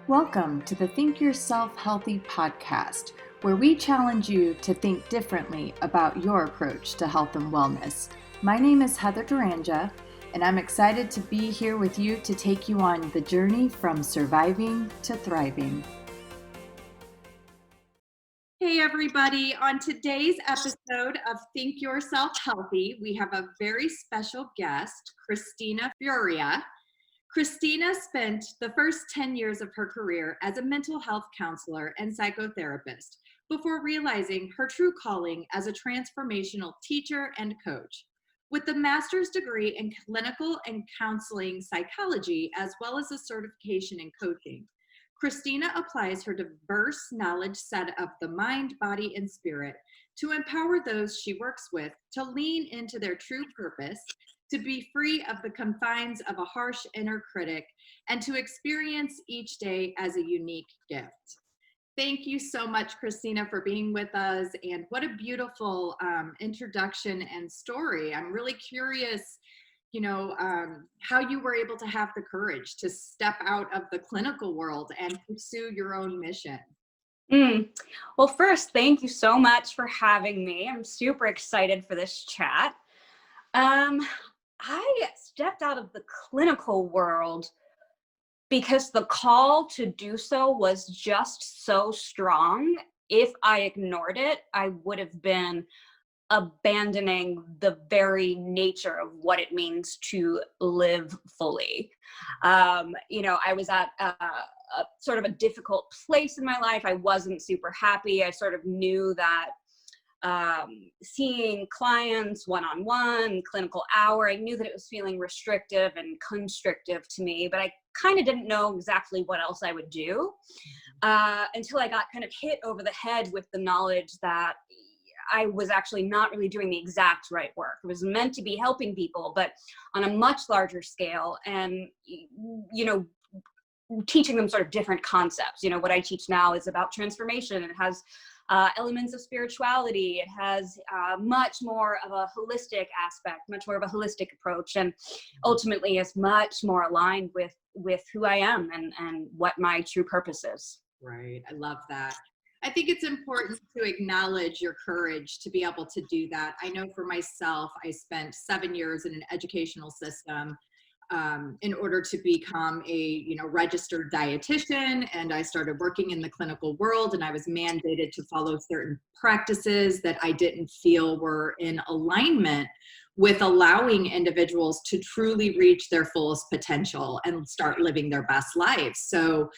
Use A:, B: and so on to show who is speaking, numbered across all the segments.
A: Welcome to the Think Yourself Healthy podcast, where we challenge you to think differently about your approach to health and wellness. My name is Heather Duranja, and I'm excited to be here with you to take you on the journey from surviving to thriving. Hey everybody, on today's episode of Think Yourself Healthy, we have a very special guest, Christina Furia. Christina spent the first 10 years of her career as a mental health counselor and psychotherapist before realizing her true calling as a transformational teacher and coach. With a master's degree in clinical and counseling psychology, as well as a certification in coaching, Christina applies her diverse knowledge set of the mind, body, and spirit to empower those she works with to lean into their true purpose, to be free of the confines of a harsh inner critic, and to experience each day as a unique gift. Thank you so much, Christina, for being with us. And what a beautiful introduction and story. I'm really curious, how you were able to have the courage to step out of the clinical world and pursue your own mission.
B: Well, first, thank you so much for having me. I'm super excited for this chat. I stepped out of the clinical world because the call to do so was just so strong. If I ignored it, I would have been abandoning the very nature of what it means to live fully. I was at a sort of a difficult place in my life. I wasn't super happy. I sort of knew that seeing clients one-on-one, clinical hour, I knew that it was feeling restrictive and constrictive to me, but I kind of didn't know exactly what else I would do until I got kind of hit over the head with the knowledge that I was actually not really doing the exact right work. It was meant to be helping people, but on a much larger scale, and teaching them sort of different concepts. What I teach now is about transformation. It has elements of spirituality. It has much more of a holistic aspect, much more of a holistic approach, and ultimately is much more aligned with who I am and what my true purpose is.
A: Right. I love that. I think it's important to acknowledge your courage to be able to do that. I know for myself, I spent 7 years in an educational system in order to become a registered dietitian, and I started working in the clinical world, and I was mandated to follow certain practices that I didn't feel were in alignment with allowing individuals to truly reach their fullest potential and start living their best lives. So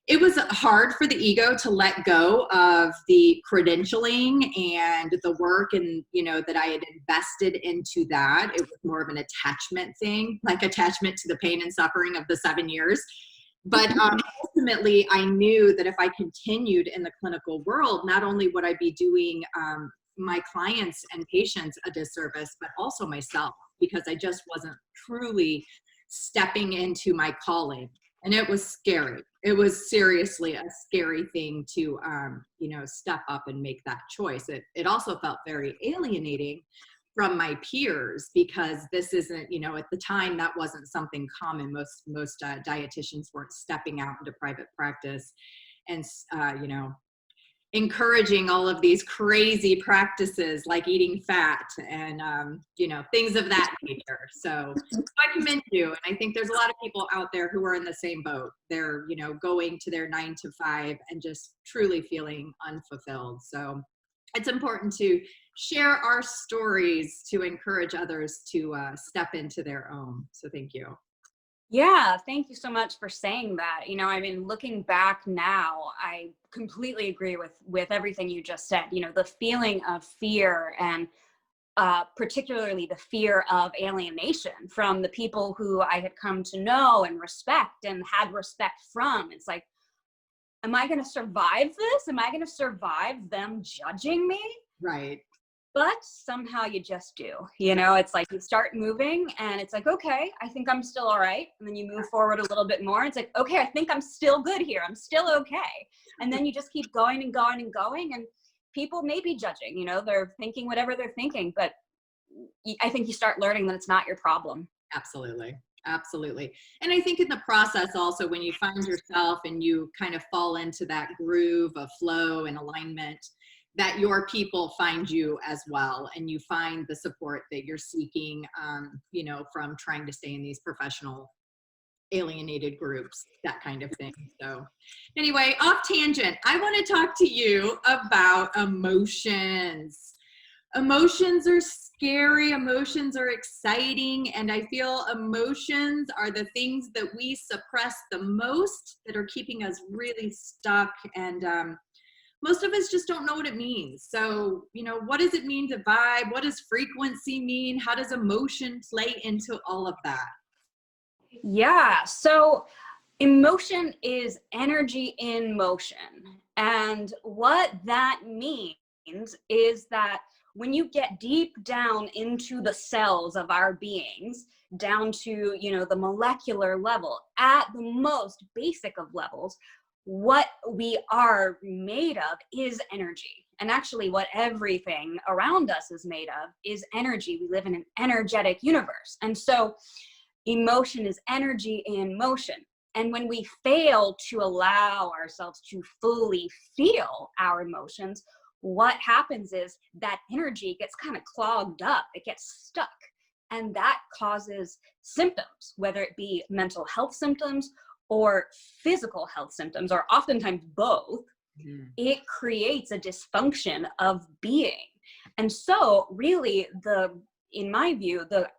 A: it was hard for the ego to let go of the credentialing and the work and, that I had invested into that. It was more of an attachment thing, like attachment to the pain and suffering of the 7 years. But ultimately, I knew that if I continued in the clinical world, not only would I be doing my clients and patients a disservice, but also myself, because I just wasn't truly stepping into my calling. And it was scary. It was seriously a scary thing to, step up and make that choice. It also felt very alienating from my peers, because this isn't, at the time that wasn't something common. Most dietitians weren't stepping out into private practice and, encouraging all of these crazy practices like eating fat and, things of that nature. So I commend you. And I think there's a lot of people out there who are in the same boat. They're, going to their 9 to 5 and just truly feeling unfulfilled. So it's important to share our stories to encourage others to step into their own. So thank you.
B: Yeah, thank you so much for saying that. Looking back now, I completely agree with everything you just said. The feeling of fear and particularly the fear of alienation from the people who I had come to know and respect and had respect from. It's like, am I going to survive this? Am I going to survive them judging me?
A: Right.
B: But somehow you just do, it's like you start moving and it's like, okay, I think I'm still all right. And then you move forward a little bit more. It's like, okay, I think I'm still good here. I'm still okay. And then you just keep going and going and going. And people may be judging, they're thinking whatever they're thinking, but I think you start learning that it's not your problem.
A: Absolutely. Absolutely. And I think in the process also, when you find yourself and you kind of fall into that groove of flow and alignment, that your people find you as well, and you find the support that you're seeking, from trying to stay in these professional alienated groups, that kind of thing. So anyway, off tangent, I want to talk to you about emotions. Emotions are scary, emotions are exciting, and I feel emotions are the things that we suppress the most, that are keeping us really stuck. And most of us just don't know what it means. So, what does it mean to vibe? What does frequency mean? How does emotion play into all of that?
B: Yeah. So emotion is energy in motion. And what that means is that when you get deep down into the cells of our beings, down to, the molecular level, at the most basic of levels, what we are made of is energy. And actually, what everything around us is made of is energy. We live in an energetic universe. And so emotion is energy in motion. And when we fail to allow ourselves to fully feel our emotions, what happens is that energy gets kind of clogged up, it gets stuck. And that causes symptoms, whether it be mental health symptoms or physical health symptoms, or oftentimes both. It creates a dysfunction of being. And so really, in my view, the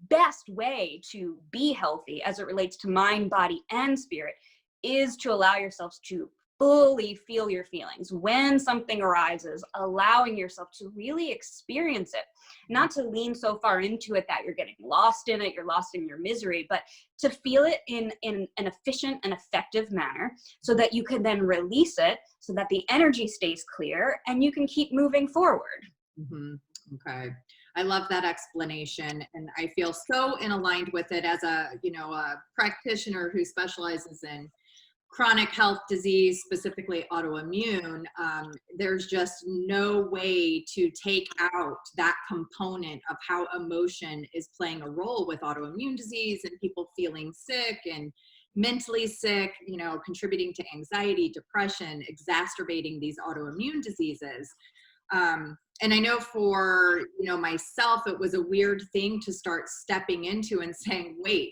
B: best way to be healthy as it relates to mind, body, and spirit is to allow yourselves to fully feel your feelings. When something arises, allowing yourself to really experience it, not to lean so far into it that you're getting lost in it, you're lost in your misery, but to feel it in an efficient and effective manner, so that you can then release it, so that the energy stays clear and you can keep moving forward.
A: Mm-hmm. Okay. I love that explanation, and I feel so in aligned with it as a practitioner who specializes in chronic health disease, specifically autoimmune. There's just no way to take out that component of how emotion is playing a role with autoimmune disease and people feeling sick and mentally sick, contributing to anxiety, depression, exacerbating these autoimmune diseases. And I know for, myself, it was a weird thing to start stepping into and saying, wait,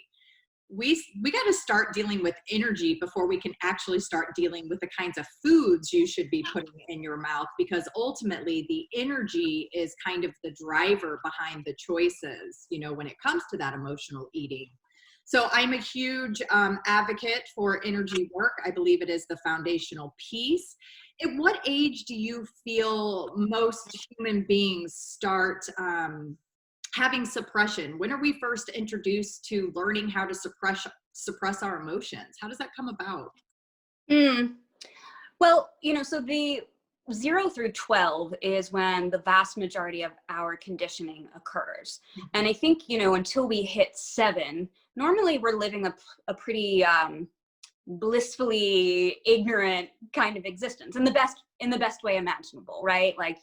A: we got to start dealing with energy before we can actually start dealing with the kinds of foods you should be putting in your mouth, because ultimately the energy is kind of the driver behind the choices, when it comes to that emotional eating. So I'm a huge advocate for energy work. I believe it is the foundational piece. At what age do you feel most human beings start having suppression? When are we first introduced to learning how to suppress our emotions? How does that come about?
B: Well, so the 0 through 12 is when the vast majority of our conditioning occurs. And I think, until we hit 7, normally we're living a pretty blissfully ignorant kind of existence in the best way imaginable, right? Like,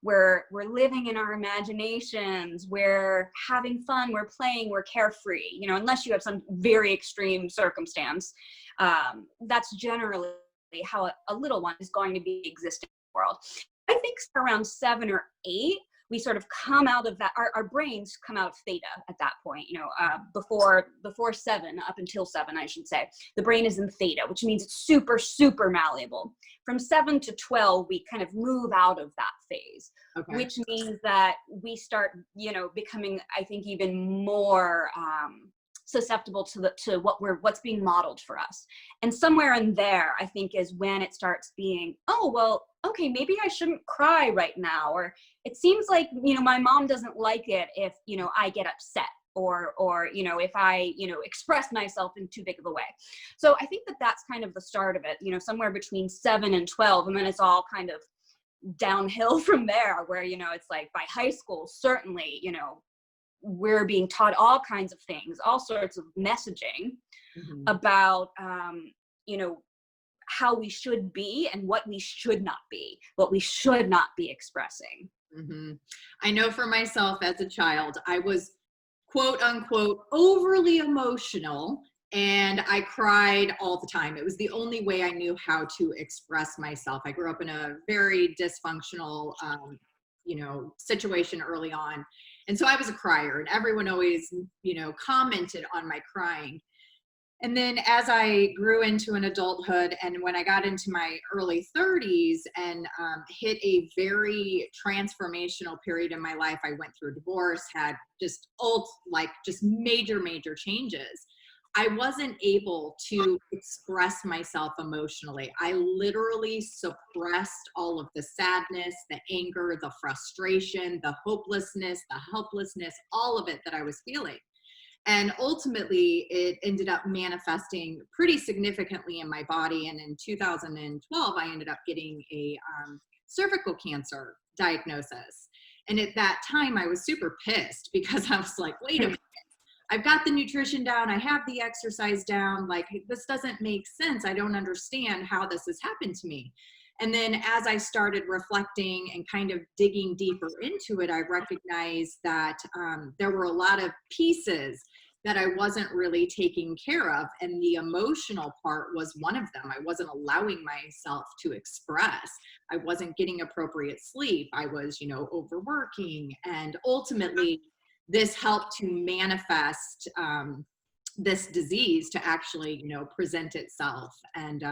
B: we're living in our imaginations, we're having fun, we're playing, we're carefree, unless you have some very extreme circumstance. That's generally how a little one is going to be existing in the world. I think around 7 or 8, we sort of come out of that, our brains come out of theta at that point, before 7, up until 7, I should say. The brain is in theta, which means it's super, super malleable. From 7 to 12, we kind of move out of that phase, okay, which means that we start, becoming, I think, even more susceptible to what's being modeled for us. And somewhere in there, I think, is when it starts being, oh, well, okay, maybe I shouldn't cry right now. Or it seems like, my mom doesn't like it if, I get upset, or, if I, express myself in too big of a way. So I think that that's kind of the start of it, somewhere between 7 and 12. And then it's all kind of downhill from there, where, it's like by high school, certainly, we're being taught all kinds of things, all sorts of messaging about, how we should be and what we should not be, what we should not be expressing.
A: I know for myself as a child, I was quote unquote overly emotional, and I cried all the time. It was the only way I knew how to express myself. I grew up in a very dysfunctional, situation early on. And so I was a crier, and everyone always, commented on my crying. And then as I grew into an adulthood, and when I got into my early 30s and hit a very transformational period in my life, I went through a divorce, had just major, major changes. I wasn't able to express myself emotionally. I literally suppressed all of the sadness, the anger, the frustration, the hopelessness, the helplessness, all of it that I was feeling. And ultimately, it ended up manifesting pretty significantly in my body. And in 2012, I ended up getting a cervical cancer diagnosis. And at that time, I was super pissed because I was like, wait a minute, I've got the nutrition down, I have the exercise down, like this doesn't make sense. I don't understand how this has happened to me. And then as I started reflecting and kind of digging deeper into it, I recognized that there were a lot of pieces that I wasn't really taking care of. And the emotional part was one of them. I wasn't allowing myself to express. I wasn't getting appropriate sleep. I was, overworking. And ultimately, this helped to manifest this disease to actually, present itself. And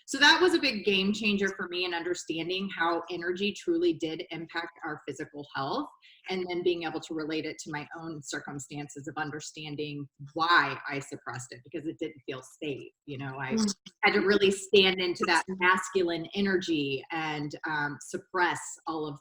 A: so that was a big game changer for me in understanding how energy truly did impact our physical health, and then being able to relate it to my own circumstances of understanding why I suppressed it, because it didn't feel safe. I had to really stand into that masculine energy and suppress all of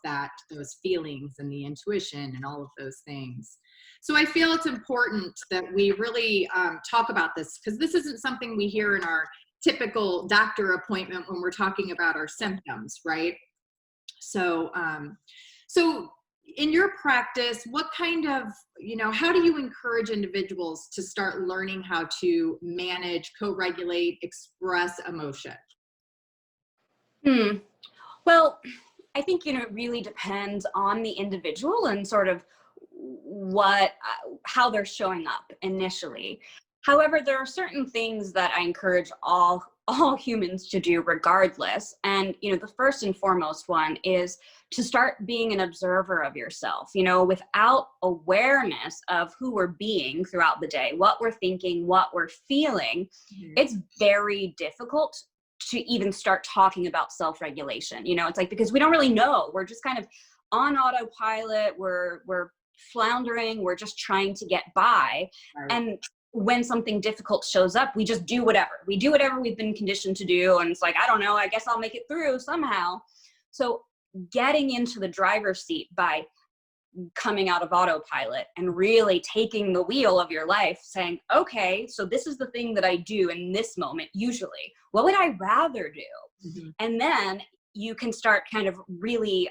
A: those feelings and the intuition and all of those things. So I feel it's important that we really talk about this, because this isn't something we hear in our typical doctor appointment when we're talking about our symptoms, right? So, so in your practice, what kind of, how do you encourage individuals to start learning how to manage, co-regulate, express emotion?
B: Well, I think, it really depends on the individual and sort of how they're showing up initially. However, there are certain things that I encourage all humans to do regardless. And, the first and foremost one is to start being an observer of yourself. Without awareness of who we're being throughout the day, what we're thinking, what we're feeling, it's very difficult to even start talking about self-regulation. It's like, because we don't really know, we're just kind of on autopilot, we're floundering, we're just trying to get by. Right. And when something difficult shows up, we just do whatever. We do whatever we've been conditioned to do. And it's like, I don't know, I guess I'll make it through somehow. So getting into the driver's seat by coming out of autopilot and really taking the wheel of your life, saying, okay, so this is the thing that I do in this moment, usually. What would I rather do? And then you can start kind of really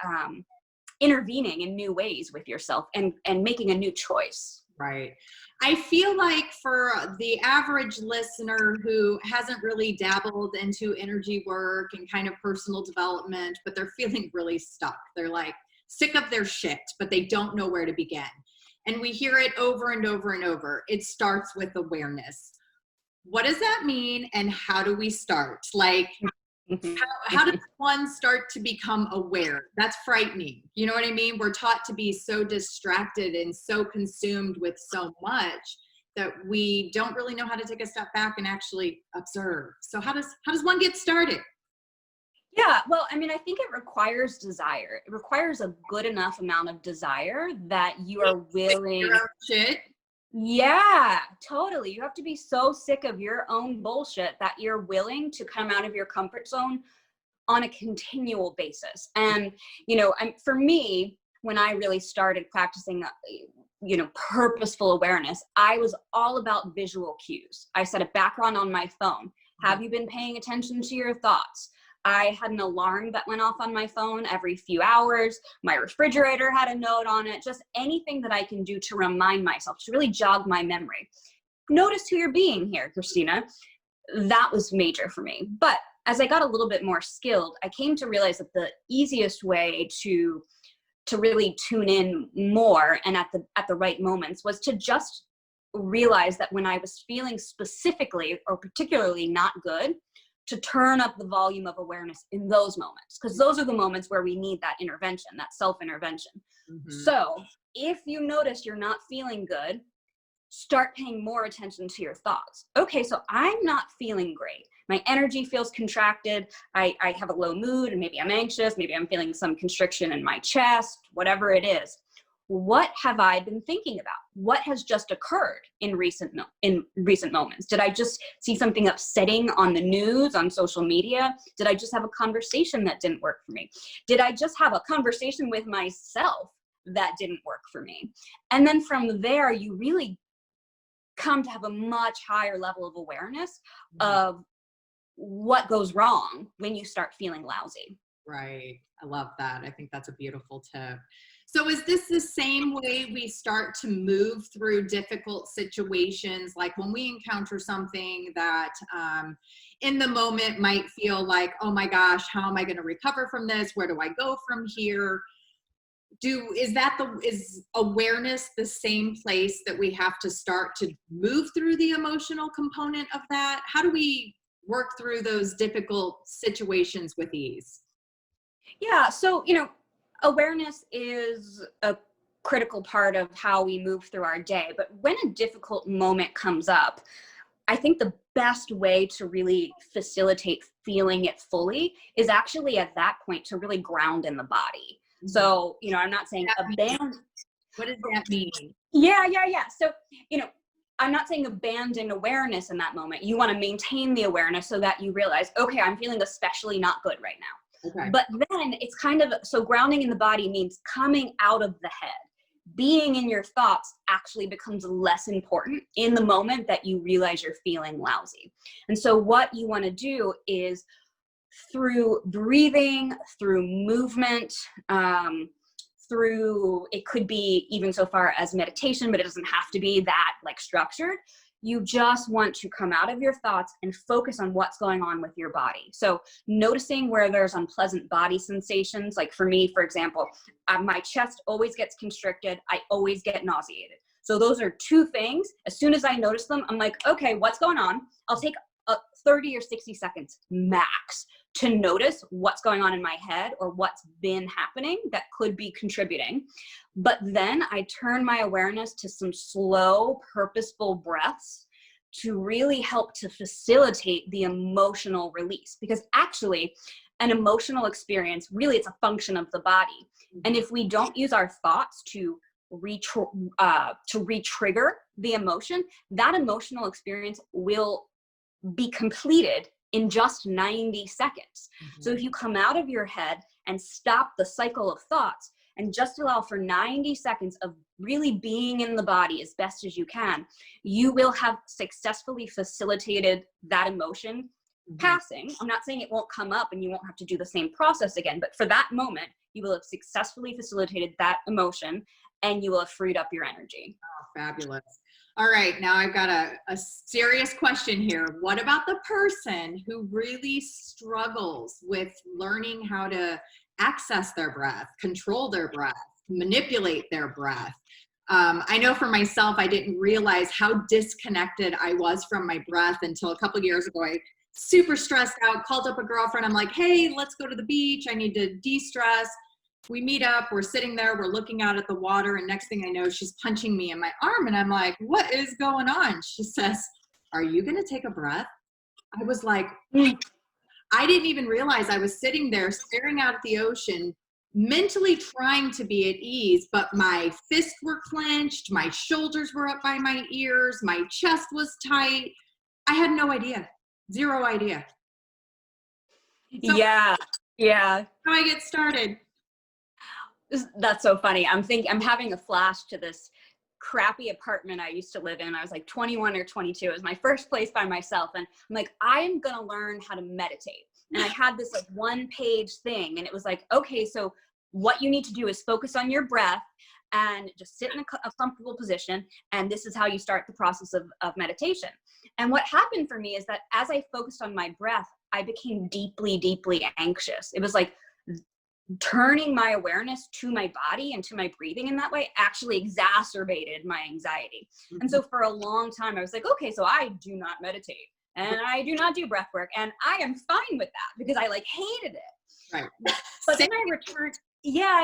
B: intervening in new ways with yourself and making a new choice.
A: Right. I feel like for the average listener who hasn't really dabbled into energy work and kind of personal development, but they're feeling really stuck. They're like sick of their shit, but they don't know where to begin. And we hear it over and over and over. It starts with awareness. What does that mean? And how do we start? Like, how does one start to become aware? That's frightening. You know what I mean? We're taught to be so distracted and so consumed with so much that we don't really know how to take a step back and actually observe. So how does one get started?
B: Yeah, well, I mean, I think it requires desire. It requires a good enough amount of desire that you are willing.
A: Shit.
B: Yeah, totally. You have to be so sick of your own bullshit that you're willing to come out of your comfort zone on a continual basis. And, for me, when I really started practicing, purposeful awareness, I was all about visual cues. I set a background on my phone. Have you been paying attention to your thoughts? I had an alarm that went off on my phone every few hours. My refrigerator had a note on it, just anything that I can do to remind myself, to really jog my memory. Notice who you're being here, Christina. That was major for me. But as I got a little bit more skilled, I came to realize that the easiest way to to really tune in more and at the right moments was to just realize that when I was feeling specifically or particularly not good, to turn up the volume of awareness in those moments, because those are the moments where we need that intervention, that self-intervention. So if you notice you're not feeling good, start paying more attention to your thoughts. Okay, so I'm not feeling great. My energy feels contracted. I have a low mood, and maybe I'm anxious. Maybe I'm feeling some constriction in my chest, whatever it is. What have I been thinking about? What has just occurred in recent moments? Did I just see something upsetting on the news, on social media? Did I just have a conversation that didn't work for me? Did I just have a conversation with myself that didn't work for me? And then from there, you really come to have a much higher level of awareness of what goes wrong when you start feeling lousy.
A: Right. I love that. I think that's a beautiful tip. So is this the same way we start to move through difficult situations? Like when we encounter something that in the moment might feel like, oh my gosh, how am I going to recover from this? Where do I go from here? Is awareness the same place that we have to start to move through the emotional component of that? How do we work through those difficult situations with ease?
B: Yeah, so, awareness is a critical part of how we move through our day. But when a difficult moment comes up, I think the best way to really facilitate feeling it fully is actually at that point to really ground in the body. So, I'm not saying abandon.
A: What does that mean?
B: Yeah. So, I'm not saying abandon awareness in that moment. You want to maintain the awareness so that you realize, okay, I'm feeling especially not good right now.
A: Okay.
B: But then it's so grounding in the body means coming out of the head. Being in your thoughts actually becomes less important in the moment that you realize you're feeling lousy. And so what you want to do is through breathing, through movement, through, it could be even so far as meditation, but it doesn't have to be that like structured. You just want to come out of your thoughts and focus on what's going on with your body. So noticing where there's unpleasant body sensations, like for me, for example, my chest always gets constricted. I always get nauseated. So those are two things. As soon as I notice them, I'm like, okay, what's going on? I'll take 30 or 60 seconds max to notice what's going on in my head or what's been happening that could be contributing. But then I turn my awareness to some slow, purposeful breaths to really help to facilitate the emotional release. Because actually, an emotional experience, really, it's a function of the body. And if we don't use our thoughts to re-trigger the emotion, that emotional experience will be completed in just 90 seconds. So if you come out of your head and stop the cycle of thoughts and just allow for 90 seconds of really being in the body as best as you can, you will have successfully facilitated that emotion passing. I'm not saying it won't come up and you won't have to do the same process again, but for that moment, you will have successfully facilitated that emotion and you will have freed up your energy.
A: Oh, fabulous. All right, now I've got a serious question here. What about the person who really struggles with learning how to access their breath, control their breath, manipulate their breath? I know for myself, I didn't realize how disconnected I was from my breath until a couple of years ago. I super stressed out, called up a girlfriend. I'm like, hey, let's go to the beach. I need to de-stress. We meet up, we're sitting there, we're looking out at the water, and next thing I know, she's punching me in my arm, and I'm like, what is going on? She says, are you gonna take a breath? I was like, I didn't even realize I was sitting there staring out at the ocean, mentally trying to be at ease, but my fists were clenched, my shoulders were up by my ears, my chest was tight. I had no idea, zero idea. So
B: Yeah.
A: how do I get started?
B: That's so funny. I'm having a flash to this crappy apartment I used to live in. I was like 21 or 22. It was my first place by myself. And I'm like, I am going to learn how to meditate. And I had this like 1-page thing. And it was like, okay, so what you need to do is focus on your breath and just sit in a comfortable position. And this is how you start the process of meditation. And what happened for me is that as I focused on my breath, I became deeply, deeply anxious. It was like turning my awareness to my body and to my breathing in that way actually exacerbated my anxiety. And so for a long time, I was like, okay, so I do not meditate and I do not do breath work, and I am fine with that because I like hated it.
A: Right.
B: But then I returned. Yeah.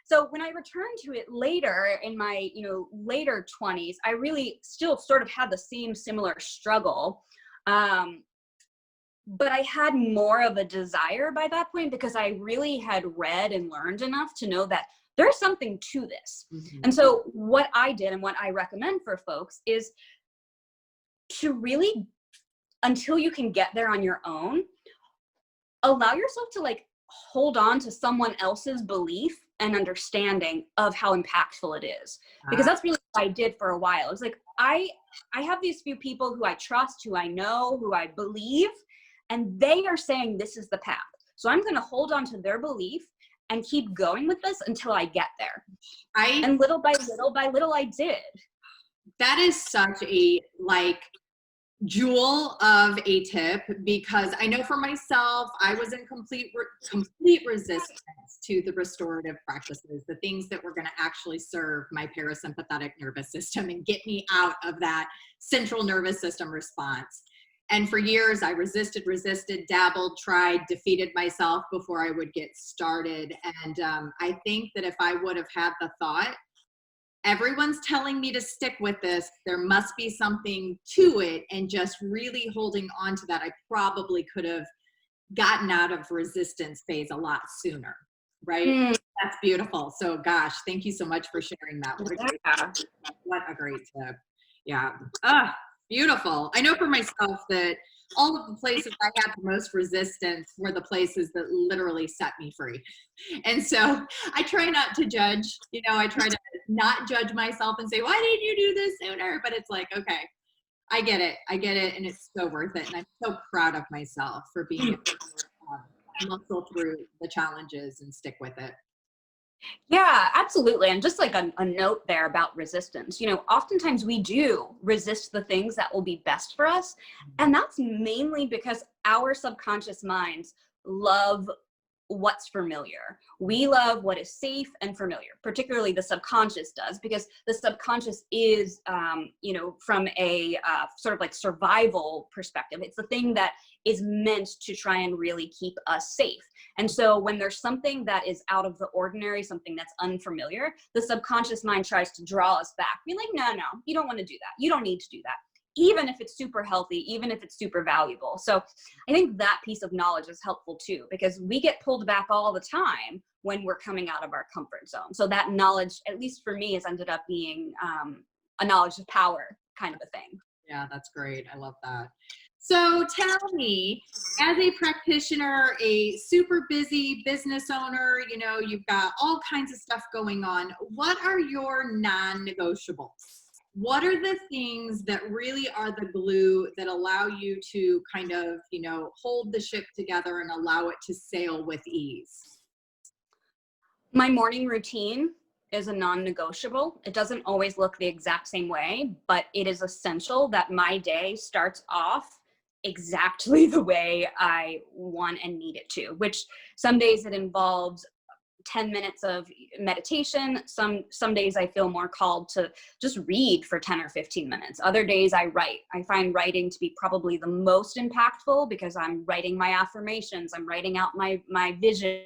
B: So when I returned to it later in my, later 20s, I really still sort of had the same similar struggle. But I had more of a desire by that point because I really had read and learned enough to know that there's something to this. Mm-hmm. And so what I did and what I recommend for folks is to really, until you can get there on your own, allow yourself to like hold on to someone else's belief and understanding of how impactful it is. Because that's really what I did for a while. It was like, I have these few people who I trust, who I know, who I believe, and they are saying this is the path. So I'm going to hold on to their belief and keep going with this until I get there. And little by little, I did.
A: That is such a jewel of a tip, because I know for myself, I was in complete resistance to the restorative practices, the things that were going to actually serve my parasympathetic nervous system and get me out of that central nervous system response. And for years, I resisted, dabbled, tried, defeated myself before I would get started. And I think that if I would have had the thought, everyone's telling me to stick with this, there must be something to it, and just really holding on to that, I probably could have gotten out of resistance phase a lot sooner, right? That's beautiful. So gosh, thank you so much for sharing that. What a great tip. Yeah. Beautiful. I know for myself that all of the places I had the most resistance were the places that literally set me free. And so I try not to judge, I try to not judge myself and say, why didn't you do this sooner? But it's like, okay, I get it. And it's so worth it. And I'm so proud of myself for being able to muscle through the challenges and stick with it.
B: Yeah, absolutely. And just like a note there about resistance, oftentimes we do resist the things that will be best for us. And that's mainly because our subconscious minds love what's familiar. We love what is safe and familiar, particularly the subconscious does, because the subconscious is, from a sort of like survival perspective. It's the thing that is meant to try and really keep us safe. And so when there's something that is out of the ordinary, something that's unfamiliar, the subconscious mind tries to draw us back. Be like, no, you don't want to do that. You don't need to do that. Even if it's super healthy, even if it's super valuable. So I think that piece of knowledge is helpful too, because we get pulled back all the time when we're coming out of our comfort zone. So that knowledge, at least for me, has ended up being a knowledge of power kind of a thing.
A: Yeah, that's great. I love that. So tell me, as a practitioner, a super busy business owner, you've got all kinds of stuff going on. What are your non-negotiables? What are the things that really are the glue that allow you to kind of, hold the ship together and allow it to sail with ease?
B: My morning routine is a non-negotiable. It doesn't always look the exact same way, but it is essential that my day starts off exactly the way I want and need it to, which some days it involves 10 minutes of meditation. Some days I feel more called to just read for 10 or 15 minutes. Other days I write. I find writing to be probably the most impactful because I'm writing my affirmations. I'm writing out my vision,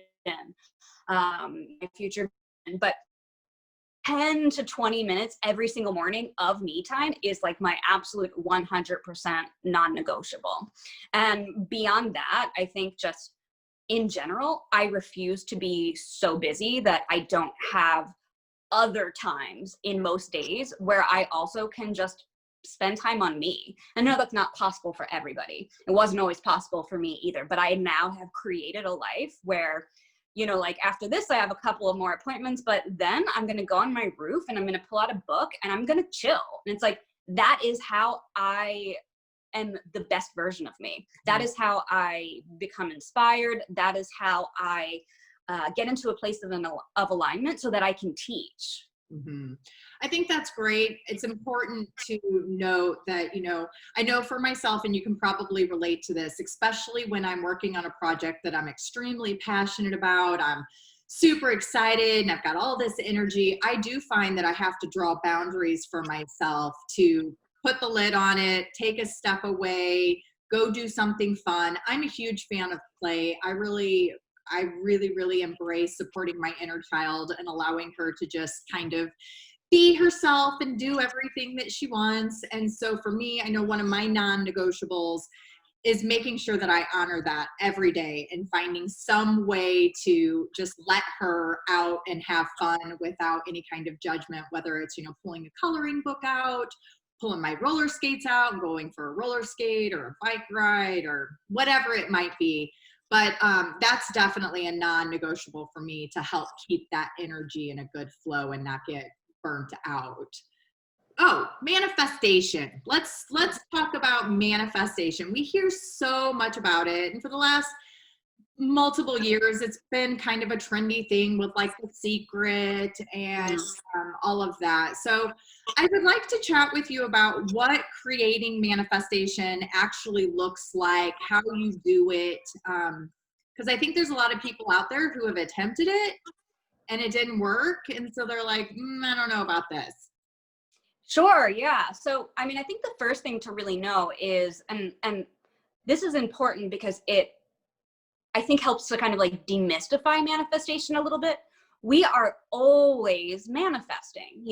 B: my future. But 10 to 20 minutes every single morning of me time is like my absolute 100% non-negotiable. And beyond that, I think just in general, I refuse to be so busy that I don't have other times in most days where I also can just spend time on me. I know that's not possible for everybody. It wasn't always possible for me either, but I now have created a life where, like after this, I have a couple of more appointments, but then I'm going to go on my roof and I'm going to pull out a book and I'm going to chill. And it's like, that is how I am the best version of me. That is how I become inspired. That is how I get into a place of alignment so that I can teach.
A: I think that's great. It's important to note that, I know for myself, and you can probably relate to this, especially when I'm working on a project that I'm extremely passionate about. I'm super excited and I've got all this energy. I do find that I have to draw boundaries for myself to put the lid on it, take a step away, go do something fun. I'm a huge fan of play. I really embrace supporting my inner child and allowing her to just kind of be herself and do everything that she wants. And so for me, I know one of my non-negotiables is making sure that I honor that every day and finding some way to just let her out and have fun without any kind of judgment, whether it's, pulling a coloring book out, pulling my roller skates out and going for a roller skate or a bike ride or whatever it might be. But that's definitely a non-negotiable for me to help keep that energy in a good flow and not get burnt out. Oh, manifestation. Let's talk about manifestation. We hear so much about it, and for the last multiple years, it's been kind of a trendy thing with like The Secret and all of that. So I would like to chat with you about what creating manifestation actually looks like, how you do it. Because I think there's a lot of people out there who have attempted it and it didn't work. And so they're like, I don't know about this.
B: Sure. Yeah. So, I mean, I think the first thing to really know is, and this is important because I think helps to kind of like demystify manifestation a little bit. We are always manifesting,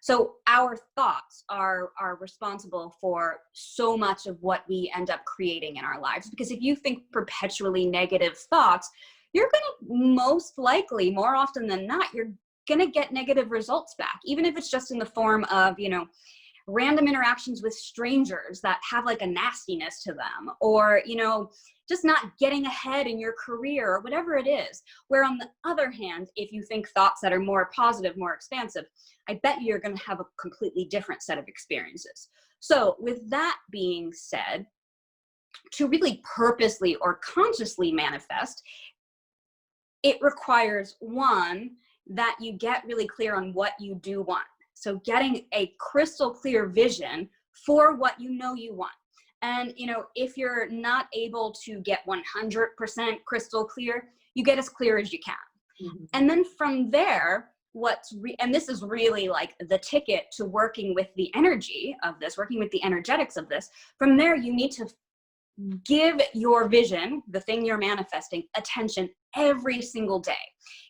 B: so our thoughts are responsible for so much of what we end up creating in our lives. Because if you think perpetually negative thoughts, you're going to most likely, more often than not, you're going to get negative results back, even if it's just in the form of, random interactions with strangers that have like a nastiness to them, or, just not getting ahead in your career or whatever it is. Where on the other hand, if you think thoughts that are more positive, more expansive, I bet you're going to have a completely different set of experiences. So with that being said, to really purposely or consciously manifest, it requires, one, that you get really clear on what you do want. So getting a crystal clear vision for what you want. And, if you're not able to get 100% crystal clear, you get as clear as you can. Mm-hmm. And then from there, and this is really like the ticket to working with the energy of this, working with the energetics of this. From there, you need to give your vision, the thing you're manifesting, attention every single day.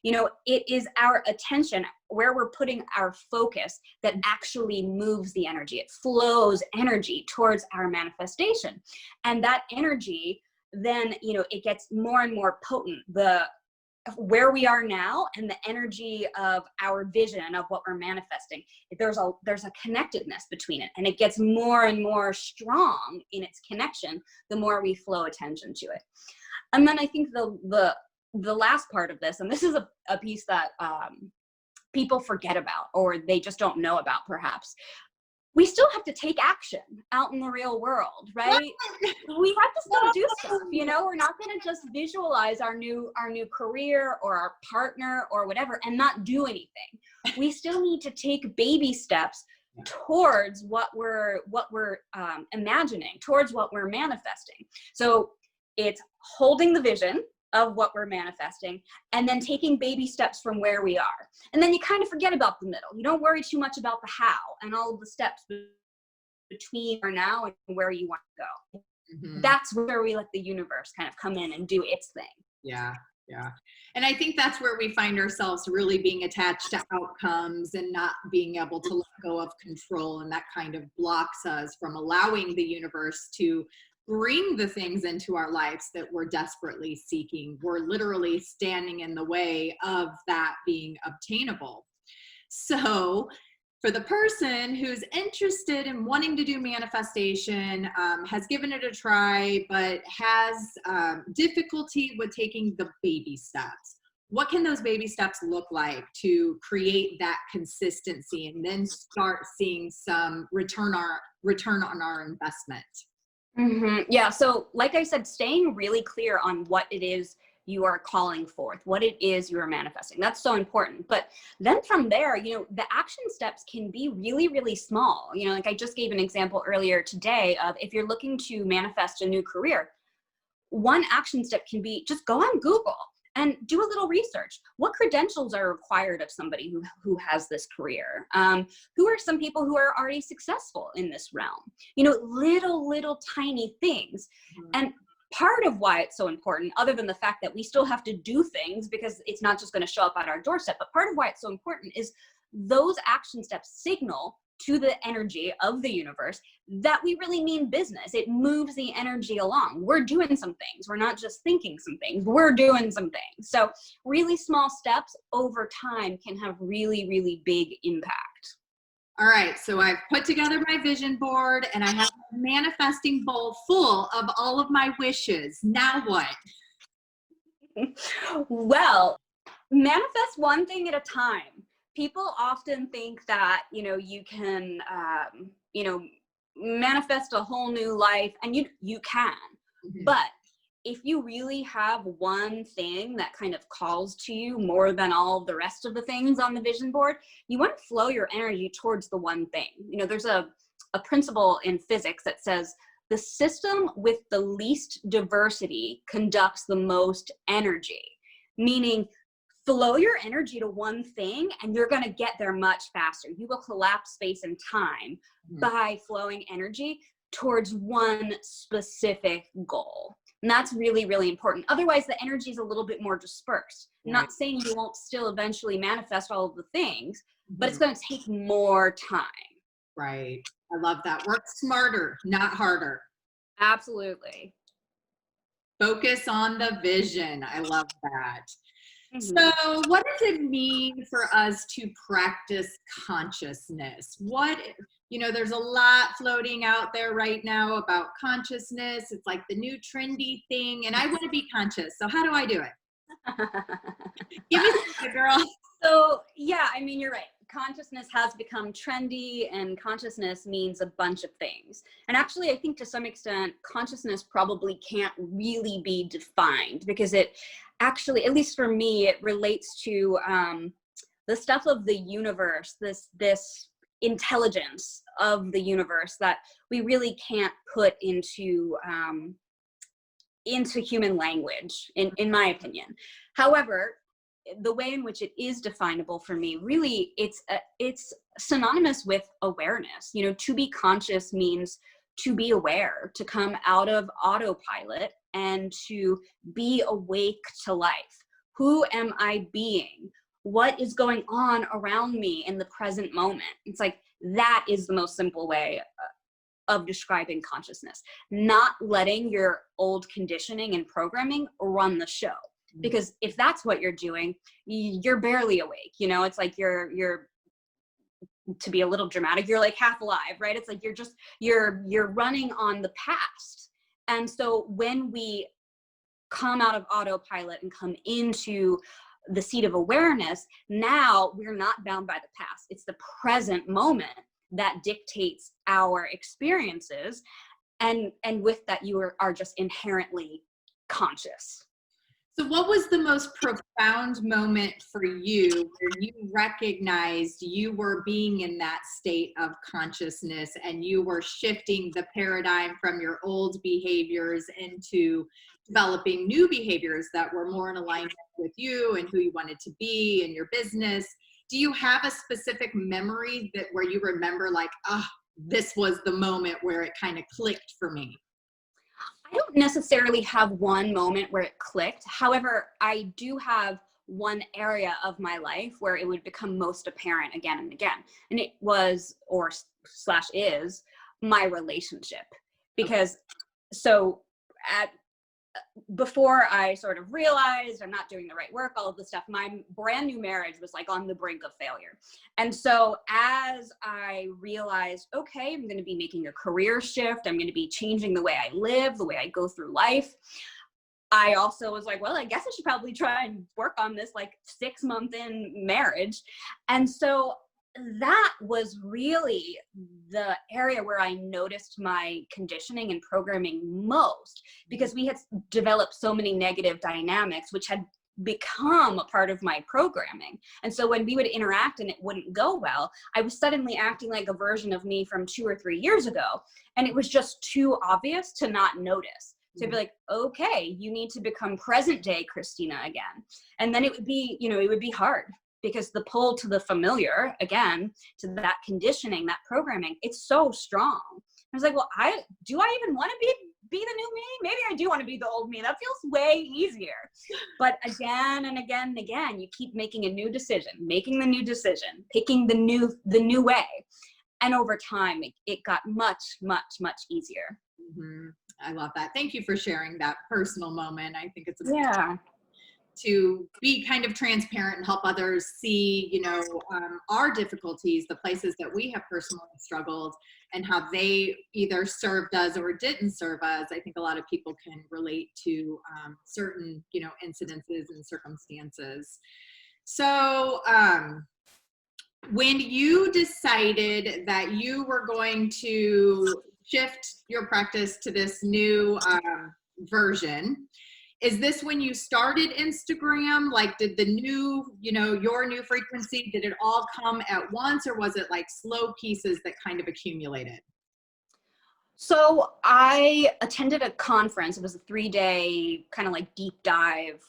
B: It is our attention, where we're putting our focus, that actually moves the energy. It flows energy towards our manifestation. And that energy, then, it gets more and more potent. Where we are now and the energy of our vision of what we're manifesting, there's a connectedness between it, and it gets more and more strong in its connection the more we flow attention to it. And then I think the last part of this, and this is a piece that people forget about, or they just don't know about perhaps, we still have to take action out in the real world, right? We have to still do stuff, we're not going to just visualize our new career or our partner or whatever and not do anything. We still need to take baby steps towards what we're imagining, towards what we're manifesting. So it's holding the vision of what we're manifesting, and then taking baby steps from where we are. And then you kind of forget about the middle. You don't worry too much about the how and all of the steps between where now and where you want to go. Mm-hmm. That's where we let the universe kind of come in and do its thing.
A: Yeah. And I think that's where we find ourselves really being attached to outcomes and not being able to let go of control. And that kind of blocks us from allowing the universe to bring the things into our lives that we're desperately seeking. We're literally standing in the way of that being obtainable. So for the person who's interested in wanting to do manifestation, has given it a try, but has difficulty with taking the baby steps, what can those baby steps look like to create that consistency and then start seeing some return on our investment?
B: Mm-hmm. Yeah. So like I said, staying really clear on what it is you are calling forth, what it is you are manifesting. That's so important. But then from there, you know, the action steps can be really, really small. You know, like I just gave an example earlier today of if you're looking to manifest a new career, one action step can be just go on Google and do a little research. What credentials are required of somebody who has this career? Who are some people who are already successful in this realm? You know, little tiny things. And part of why it's so important, other than the fact that we still have to do things because it's not just going to show up at our doorstep, but part of why it's so important is those action steps signal to the energy of the universe that we really mean business. It moves the energy along. We're doing some things. We're not just thinking some things. We're doing some things. So really small steps over time can have really, really big impact.
A: All right, so I've put together my vision board and I have a manifesting bowl full of all of my wishes. Now what?
B: Well, manifest one thing at a time. People often think that, you know, you can, you know, manifest a whole new life, and you can. But if you really have one thing that kind of calls to you more than all the rest of the things on the vision board, you want to flow your energy towards the one thing. You know, there's a principle in physics that says the system with the least diversity conducts the most energy, meaning flow your energy to one thing and you're going to get there much faster. You will collapse space and time by flowing energy towards one specific goal. And that's really, really important. Otherwise, the energy is a little bit more dispersed. I'm not saying you won't still eventually manifest all of the things, but it's going to take more time.
A: Right. I love that. Work smarter, not harder.
B: Absolutely.
A: Focus on the vision. I love that. So what does it mean for us to practice consciousness? What, you know, there's a lot floating out there right now about consciousness. It's like the new trendy thing, and I want to be conscious. So how do I do it? Give me some, girl.
B: So yeah, I mean, you're right. Consciousness has become trendy, and consciousness means a bunch of things. And actually, I think to some extent, consciousness probably can't really be defined because it actually, at least for me, it relates to the stuff of the universe, this intelligence of the universe that we really can't put into human language, in my opinion. However, the way in which it is definable for me, really, it's synonymous with awareness. You know, to be conscious means to be aware, to come out of autopilot and to be awake to life. Who am I being? What is going on around me in the present moment? It's like, that is the most simple way of describing consciousness. Not letting your old conditioning and programming run the show. Because if that's what you're doing, you're barely awake. You know, it's like you're to be a little dramatic, you're like half alive, right? It's like you're running on the past. And so when we come out of autopilot and come into the seat of awareness, now we're not bound by the past. It's the present moment that dictates our experiences. And with that, you are just inherently conscious.
A: So what was the most profound moment for you where you recognized you were being in that state of consciousness and you were shifting the paradigm from your old behaviors into developing new behaviors that were more in alignment with you and who you wanted to be in your business? Do you have a specific memory that where you remember like, this was the moment where it kind of clicked for me?
B: I don't necessarily have one moment where it clicked. However, I do have one area of my life where it would become most apparent again and again. And it was, or slash is, my relationship. Because before I sort of realized I'm not doing the right work, all of the stuff, my brand new marriage was like on the brink of failure. And so as I realized, okay, I'm going to be making a career shift, I'm going to be changing the way I live, the way I go through life, I also was like, well, I guess I should probably try and work on this like 6-month in marriage. And so that was really the area where I noticed my conditioning and programming most, because we had developed so many negative dynamics, which had become a part of my programming. And so when we would interact and it wouldn't go well, I was suddenly acting like a version of me from 2 or 3 years ago. And it was just too obvious to not notice. So I'd be like, okay, you need to become present day Christina again. And then it would be, it would be hard, because the pull to the familiar, again, to that conditioning, that programming, it's so strong. I was like, well, do I even want to be the new me? Maybe I do want to be the old me. That feels way easier. But again and again and again, you keep making a new decision, making the new decision, picking the new way. And over time, it got much, much, much easier.
A: Mm-hmm. I love that. Thank you for sharing that personal moment. I think it's
B: important
A: to be kind of transparent and help others see, our difficulties, the places that we have personally struggled, and how they either served us or didn't serve us. I think a lot of people can relate to certain, incidences and circumstances. So when you decided that you were going to shift your practice to this new version, is this when you started Instagram? Like, did the new, your new frequency, did it all come at once, or was it like slow pieces that kind of accumulated?
B: So I attended a conference. It was a 3-day kind of like deep dive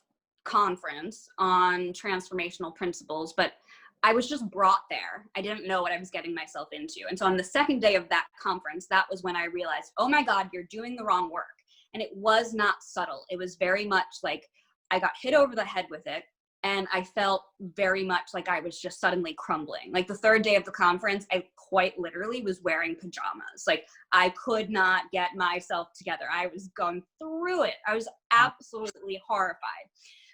B: conference on transformational principles, but I was just brought there. I didn't know what I was getting myself into. And so on the second day of that conference, that was when I realized, oh my God, you're doing the wrong work. And it was not subtle. It was very much like I got hit over the head with it. And I felt very much like I was just suddenly crumbling. Like the third day of the conference, I quite literally was wearing pajamas. Like I could not get myself together. I was going through it. I was absolutely horrified.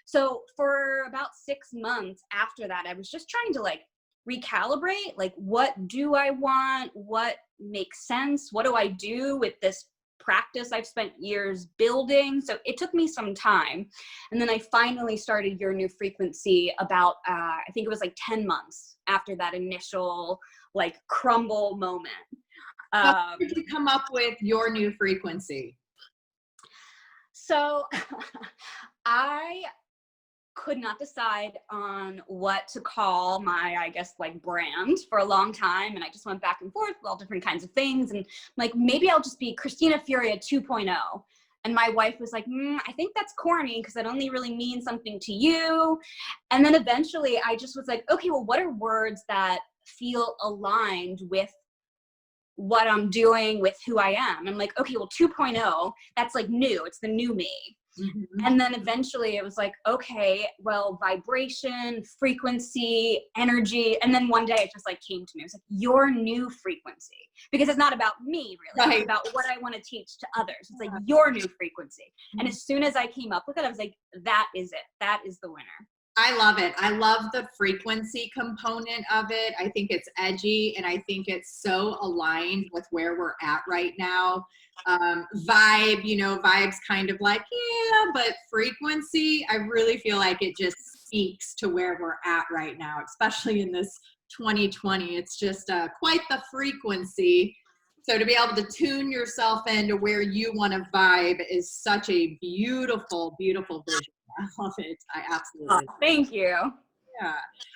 B: So for about 6 months after that, I was just trying to like recalibrate, like what do I want? What makes sense? What do I do with this practice I've spent years building? So it took me some time. And then I finally started Your New Frequency about, I think it was like 10 months after that initial like crumble moment.
A: How did you come up with Your New Frequency?
B: So I could not decide on what to call my, I guess, like brand for a long time. And I just went back and forth with all different kinds of things. And like, maybe I'll just be Christina Furia 2.0. And my wife was like, I think that's corny because that only really means something to you. And then eventually I just was like, okay, well, what are words that feel aligned with what I'm doing, with who I am? I'm like, okay, well, 2.0, that's like new. It's the new me. Mm-hmm. And then eventually it was like, okay, well, vibration, frequency, energy. And then one day it just like came to me. It was like, Your New Frequency. Because it's not about me, really. Right. It's about what I want to teach to others. It's like Your New Frequency. Mm-hmm. And as soon as I came up with it, I was like, that is it. That is the winner.
A: I love it. I love the frequency component of it. I think it's edgy, and I think it's so aligned with where we're at right now. Vibe's kind of like, yeah, but frequency, I really feel like it just speaks to where we're at right now, especially in this 2020. It's just quite the frequency. So to be able to tune yourself into where you want to vibe is such a beautiful, beautiful vision. I love it. I absolutely.
B: Thank you.
A: Yeah.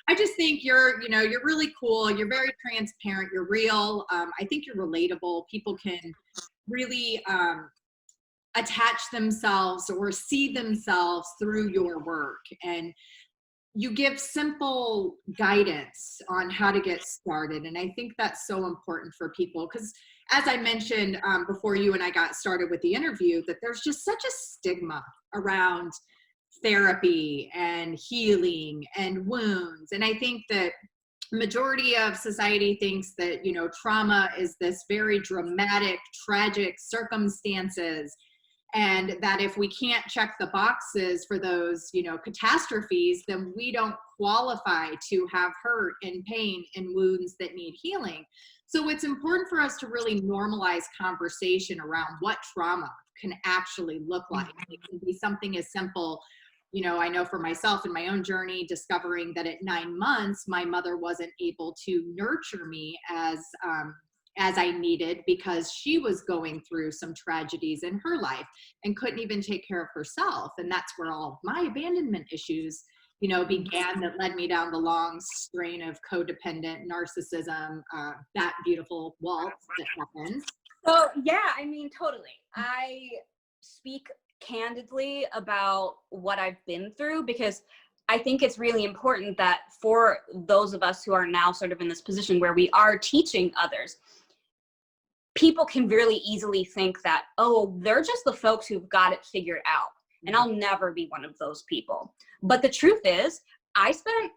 A: I just think you're really cool. You're very transparent. You're real. I think you're relatable. People can really attach themselves or see themselves through your work. And you give simple guidance on how to get started. And I think that's so important for people because, as I mentioned before you and I got started with the interview, that there's just such a stigma around therapy and healing and wounds. And I think that majority of society thinks that, trauma is this very dramatic, tragic circumstances. And that if we can't check the boxes for those, catastrophes, then we don't qualify to have hurt and pain and wounds that need healing. So it's important for us to really normalize conversation around what trauma can actually look like. It can be something as simple You know, I know for myself in my own journey, discovering that at 9 months, my mother wasn't able to nurture me as I needed because she was going through some tragedies in her life and couldn't even take care of herself. And that's where all of my abandonment issues, you know, began, that led me down the long strain of codependent narcissism, that beautiful waltz that happens.
B: So yeah, I mean, totally. I speak candidly about what I've been through because I think it's really important that for those of us who are now sort of in this position where we are teaching others, people can really easily think that, oh, they're just the folks who've got it figured out. And I'll never be one of those people. But the truth is, I spent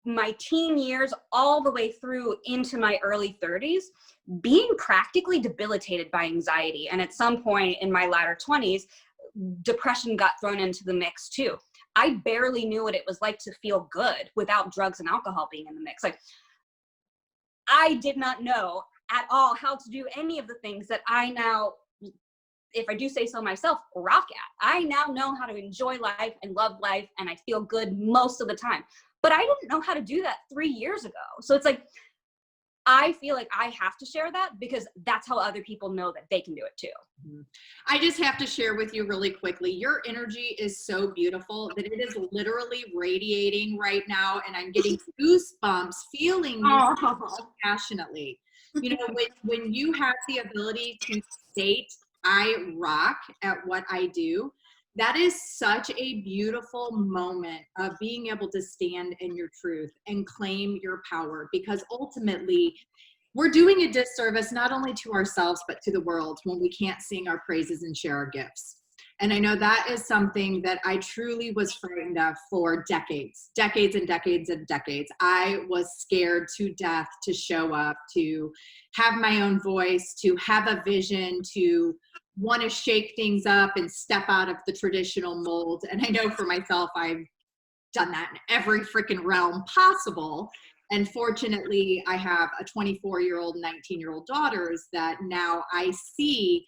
B: my teen years all the way through into my early 30s being practically debilitated by anxiety. And at some point in my latter 20s, depression got thrown into the mix too. I barely knew what it was like to feel good without drugs and alcohol being in the mix. Like, I did not know at all how to do any of the things that I now, if I do say so myself, rock at. I now know how to enjoy life and love life, and I feel good most of the time. But I didn't know how to do that 3 years ago. So it's like, I feel like I have to share that because that's how other people know that they can do it too.
A: I just have to share with you really quickly. Your energy is so beautiful that it is literally radiating right now, and I'm getting goosebumps feeling you so passionately. You know, when you have the ability to state, I rock at what I do, that is such a beautiful moment of being able to stand in your truth and claim your power, because ultimately we're doing a disservice not only to ourselves but to the world when we can't sing our praises and share our gifts. And I know that is something that I truly was frightened of for decades and decades and decades. I was scared to death to show up, to have my own voice, to have a vision, to want to shake things up and step out of the traditional mold. And I know for myself, I've done that in every freaking realm possible. And fortunately, I have a 24-year-old, 19-year-old daughters that now I see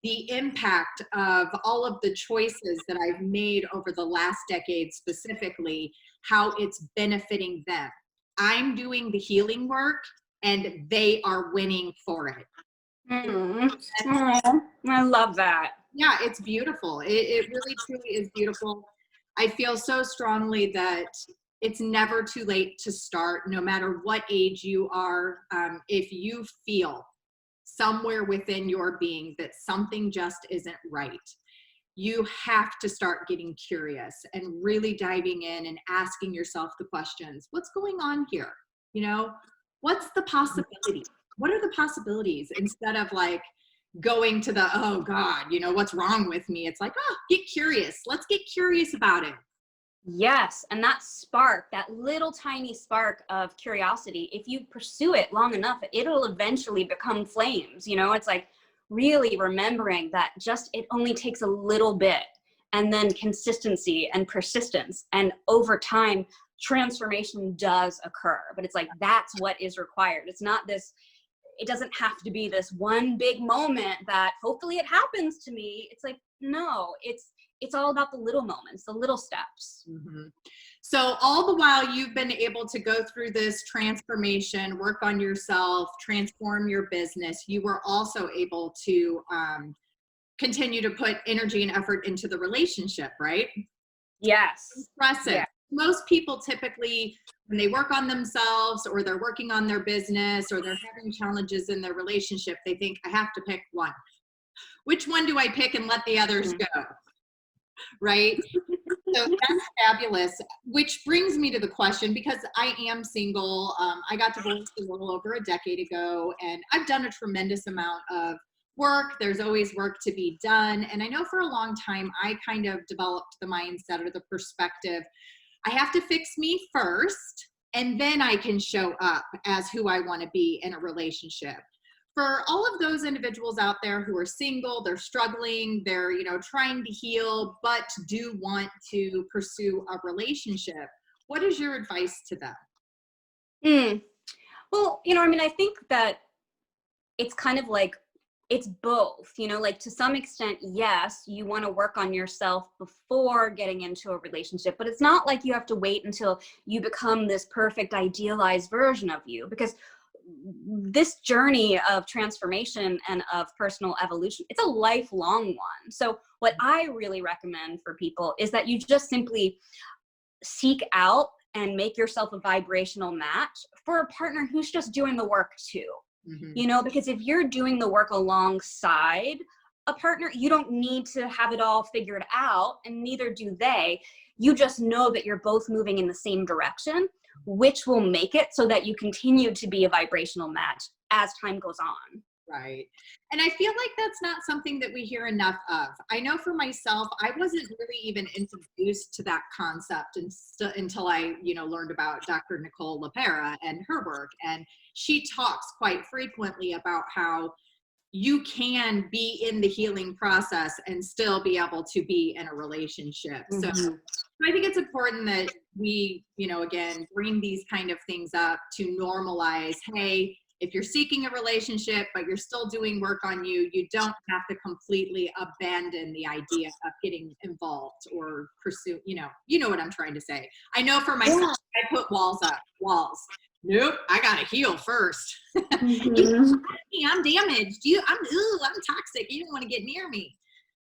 A: the impact of all of the choices that I've made over the last decade, specifically, how it's benefiting them. I'm doing the healing work and they are winning for it.
B: I love that.
A: Yeah, it's beautiful. It really truly is beautiful. I feel so strongly that it's never too late to start, no matter what age you are. If you feel somewhere within your being that something just isn't right, you have to start getting curious and really diving in and asking yourself the questions. What's going on here? You know, what's the possibility? What are the possibilities? Instead of like going to the, oh God, you know, what's wrong with me? It's like, oh, get curious. Let's get curious about it.
B: Yes. And that spark, that little tiny spark of curiosity, if you pursue it long enough, it'll eventually become flames. You know, it's like really remembering that just it only takes a little bit, and then consistency and persistence. And over time, transformation does occur. But it's like, that's what is required. It's not this, it doesn't have to be this one big moment that hopefully it happens to me. It's like, no, it's all about the little moments, the little steps.
A: Mm-hmm. So all the while you've been able to go through this transformation, work on yourself, transform your business, you were also able to continue to put energy and effort into the relationship, right?
B: Yes.
A: Impressive.
B: Yeah.
A: Most people typically, when they work on themselves or they're working on their business or they're having challenges in their relationship, they think, I have to pick one. Which one do I pick and let the others go? Right? So that's fabulous, which brings me to the question, because I am single. I got divorced a little over a decade ago, and I've done a tremendous amount of work. There's always work to be done. And I know for a long time, I kind of developed the mindset or the perspective, I have to fix me first, and then I can show up as who I want to be in a relationship. For all of those individuals out there who are single, they're struggling, they're, you know, trying to heal, but do want to pursue a relationship, what is your advice to them?
B: Well, you know, I mean, I think that it's kind of like it's both, like to some extent, yes, you want to work on yourself before getting into a relationship, but it's not like you have to wait until you become this perfect idealized version of you, because this journey of transformation and of personal evolution, it's a lifelong one. So what I really recommend for people is that you just simply seek out and make yourself a vibrational match for a partner who's just doing the work too. Because if you're doing the work alongside a partner, you don't need to have it all figured out, and neither do they. You just know that you're both moving in the same direction, which will make it so that you continue to be a vibrational match as time goes on.
A: Right. And I feel like that's not something that we hear enough of. I know for myself, I wasn't really even introduced to that concept until I, learned about Dr. Nicole LaPera and her work. And she talks quite frequently about how you can be in the healing process and still be able to be in a relationship. So I think it's important that we, again, bring these kind of things up to normalize, hey, if you're seeking a relationship, but you're still doing work on you, you don't have to completely abandon the idea of getting involved or pursue, you know what I'm trying to say. I know for myself, I put walls up. Nope, I gotta heal first. I'm damaged. I'm toxic. You don't want to get near me.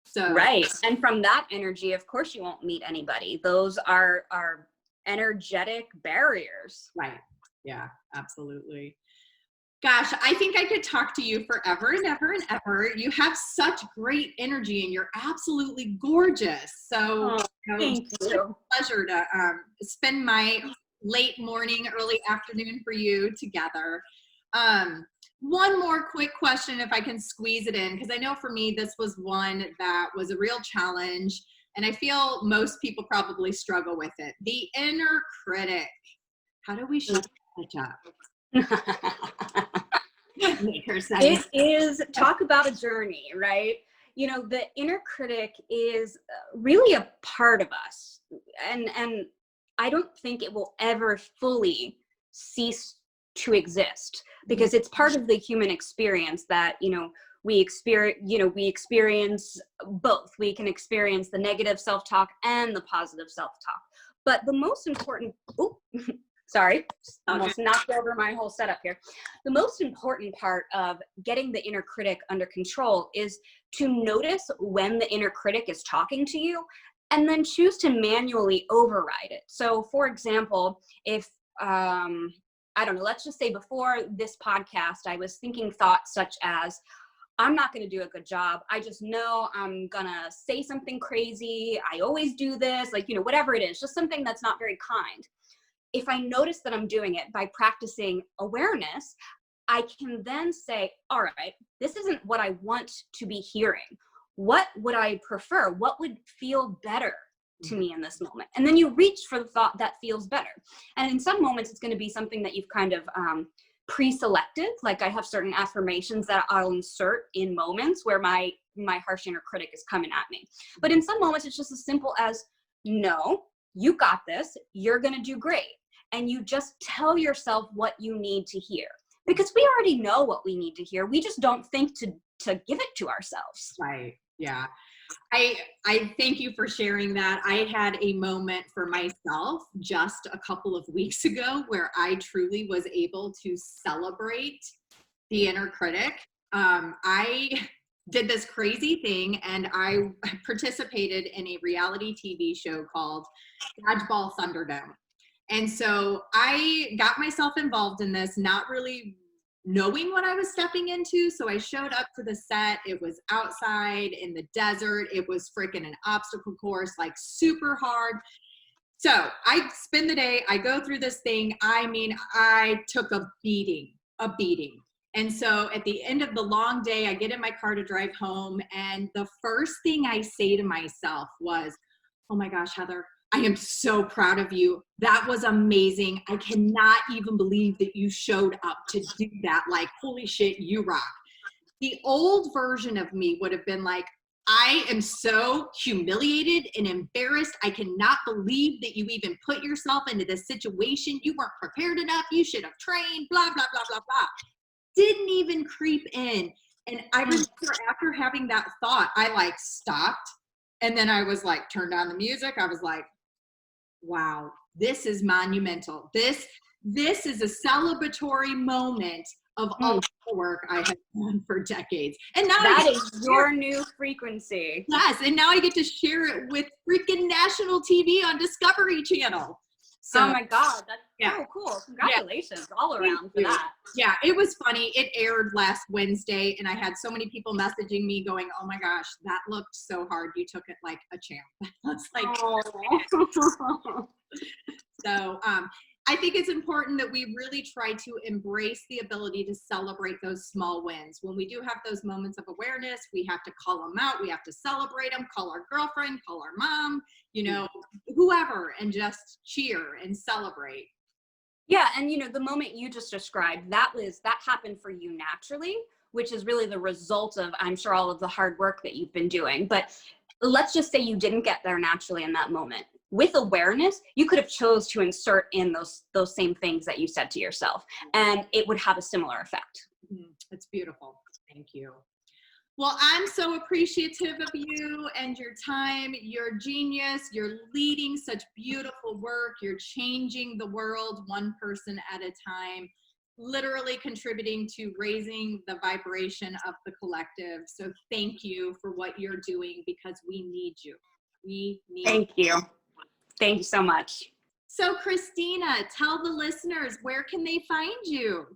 A: So
B: right. And from that energy, of course, you won't meet anybody. Those are energetic barriers.
A: Right. Yeah, absolutely. Gosh, I think I could talk to you forever and ever and ever. You have such great energy and you're absolutely gorgeous. So
B: thank
A: it's a pleasure to spend my late morning, early afternoon for you together. One more quick question, if I can squeeze it in, because I know for me, this was one that was a real challenge, and I feel most people probably struggle with it. The inner critic. How do we shut that up?
B: It is, talk about a journey, right? The inner critic is really a part of us, and I don't think it will ever fully cease to exist, because it's part of the human experience that we experience both. We can experience the negative self-talk and the positive self-talk, but the most important sorry, almost knocked over my whole setup here. The most important part of getting the inner critic under control is to notice when the inner critic is talking to you and then choose to manually override it. So for example, if, I don't know, let's just say before this podcast, I was thinking thoughts such as, I'm not going to do a good job. I just know I'm going to say something crazy. I always do this, whatever it is, just something that's not very kind. If I notice that I'm doing it by practicing awareness, I can then say, all right, this isn't what I want to be hearing. What would I prefer? What would feel better to me in this moment? And then you reach for the thought that feels better. And in some moments, it's going to be something that you've kind of pre-selected. Like I have certain affirmations that I'll insert in moments where my harsh inner critic is coming at me. But in some moments, it's just as simple as, no, you got this. You're going to do great. And you just tell yourself what you need to hear, because we already know what we need to hear. We just don't think to give it to ourselves.
A: Right. Yeah. I thank you for sharing that. I had a moment for myself just a couple of weeks ago where I truly was able to celebrate the inner critic. I did this crazy thing and I participated in a reality TV show called Dodgeball Thunderdome. And so I got myself involved in this, not really knowing what I was stepping into. So I showed up to the set. It was outside in the desert. It was freaking an obstacle course, like super hard. So I spend the day, I go through this thing. I mean, I took a beating. And so at the end of the long day, I get in my car to drive home. And the first thing I say to myself was, oh my gosh, Heather, I am so proud of you. That was amazing. I cannot even believe that you showed up to do that. Like, holy shit, you rock. The old version of me would have been like, I am so humiliated and embarrassed. I cannot believe that you even put yourself into this situation. You weren't prepared enough. You should have trained, blah, blah, blah, blah, blah. Didn't even creep in And I remember after having that thought, I like stopped, and then I was like, turned on the music. I was like, wow, this is monumental. This is a celebratory moment of all the work I have done for decades. And now
B: that is your new frequency.
A: Yes, and now I get to share it with freaking national TV on Discovery Channel. So,
B: oh my God, that's so cool. Congratulations all around for that.
A: Yeah, it was funny. It aired last Wednesday, and I had so many people messaging me going, oh my gosh, that looked so hard. You took it like a champ. I was like, oh. So I think it's important that we really try to embrace the ability to celebrate those small wins. When we do have those moments of awareness, we have to call them out. We have to celebrate them, call our girlfriend, call our mom, you know, whoever, and just cheer and celebrate.
B: Yeah. And, you know, the moment you just described, that happened for you naturally, which is really the result of, I'm sure, all of the hard work that you've been doing. But let's just say you didn't get there naturally in that moment. With awareness, you could have chose to insert in those same things that you said to yourself, and it would have a similar effect.
A: It's beautiful. Thank you. Well, I'm so appreciative of you and your time. You're genius. You're leading such beautiful work. You're changing the world one person at a time, literally contributing to raising the vibration of the collective. So thank you for what you're doing, because we need you. We need
B: Thank you. Thank you so much.
A: So Kristina, tell the listeners, where can they find you?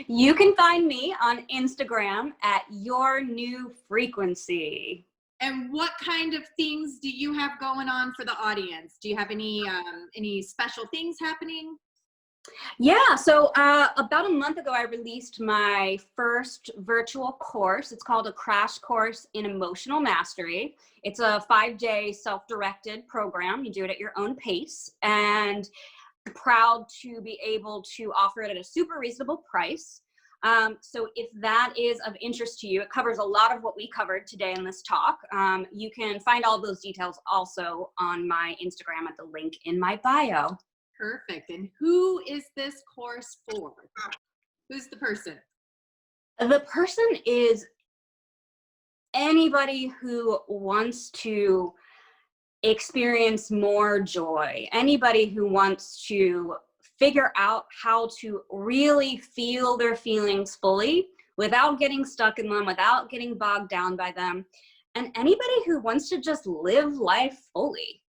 B: You can find me on Instagram at Your New Frequency.
A: And what kind of things do you have going on for the audience? Do you have any special things happening?
B: Yeah, so about a month ago, I released my first virtual course. It's called a Crash Course in Emotional Mastery. It's a 5-day self-directed program. You do it at your own pace, and I'm proud to be able to offer it at a super reasonable price. So if that is of interest to you, it covers a lot of what we covered today in this talk. You can find all those details also on my Instagram at the link in my bio.
A: Perfect. And who is this course for? Who's the person?
B: The person is anybody who wants to experience more joy, anybody who wants to figure out how to really feel their feelings fully without getting stuck in them, without getting bogged down by them, and anybody who wants to just live life fully.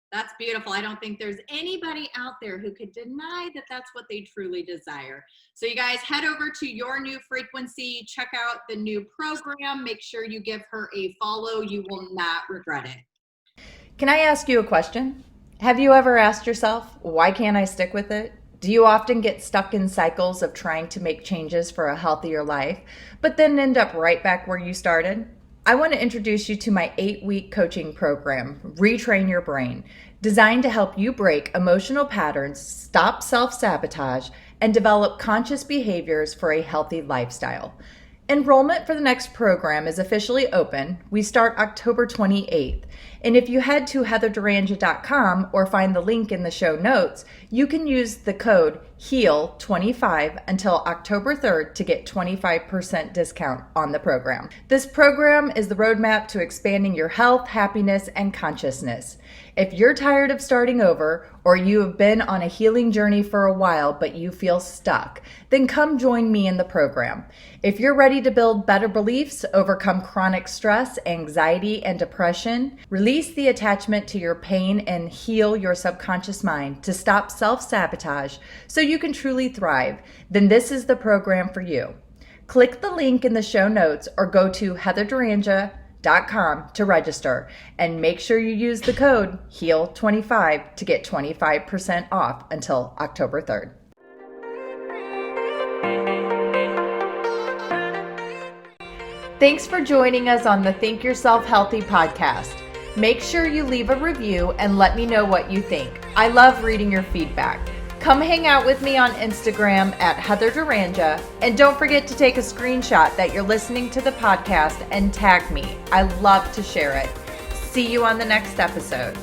A: That's beautiful. I don't think there's anybody out there who could deny that that's what they truly desire. So you guys head over to Your New Frequency, check out the new program, make sure you give her a follow. You will not regret it.
C: Can I ask you a question? Have you ever asked yourself, why can't I stick with it? Do you often get stuck in cycles of trying to make changes for a healthier life, but then end up right back where you started? I want to introduce you to my 8-week coaching program, Retrain Your Brain, designed to help you break emotional patterns, stop self-sabotage, and develop conscious behaviors for a healthy lifestyle. Enrollment for the next program is officially open. We start October 28th. And if you head to heatherdurangia.com or find the link in the show notes, you can use the code HEAL25 until October 3rd to get 25% discount on the program. This program is the roadmap to expanding your health, happiness, and consciousness. If you're tired of starting over, or you have been on a healing journey for a while but you feel stuck, then come join me in the program. If you're ready to build better beliefs, overcome chronic stress, anxiety, and depression, release the attachment to your pain, and heal your subconscious mind to stop self-sabotage so you can truly thrive, then this is the program for you. Click the link in the show notes or go to heatherdurangia.com to register, and make sure you use the code HEAL25 to get 25% off until October 3rd. Thanks for joining us on the Think Yourself Healthy podcast. Make sure you leave a review and let me know what you think. I love reading your feedback. Come hang out with me on Instagram at heatherdurangia, and don't forget to take a screenshot that you're listening to the podcast and tag me. I love to share it. See you on the next episode.